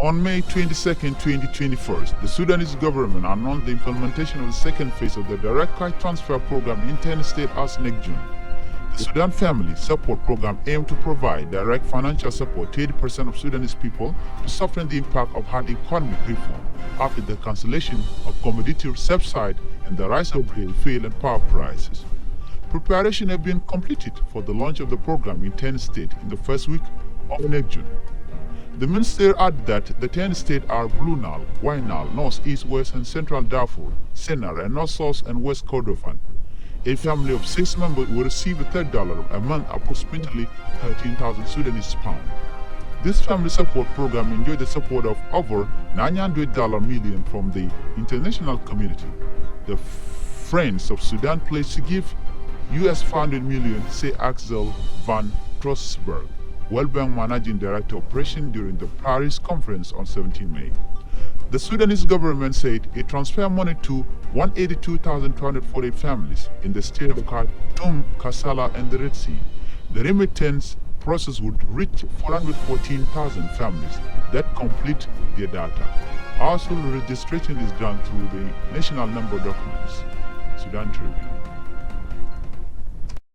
On May 22, 2021, the Sudanese government announced the implementation of the second phase of the Direct Cash Transfer Program in 10 states as next June. The Sudan Family Support Program aimed to provide direct financial support to 80% of Sudanese people to soften the impact of hard economic reform after the cancellation of commodity subsidy and the rise of fuel and power prices. Preparation have been completed for the launch of the program in 10 states in the first week of next June. The minister added that the 10 states are Blue Nile, White Nile, North, East, West, and Central Darfur, Sennar, and North, South, and West Kordofan. A family of 6 members will receive $30 a month, approximately 13,000 Sudanese pounds. This family support program enjoyed the support of over $900 million from the international community. The Friends of Sudan pledged to give US $400 million, say Axel van Trossberg, World Bank Managing Director of Operation during the Paris conference on 17 May. The Sudanese government said it transferred money to 182,248 families in the state of Khartoum, Kassala, and the Red Sea. The remittance process would reach 414,000 families that complete their data. Household registration is done through the national number documents. Sudan Tribune.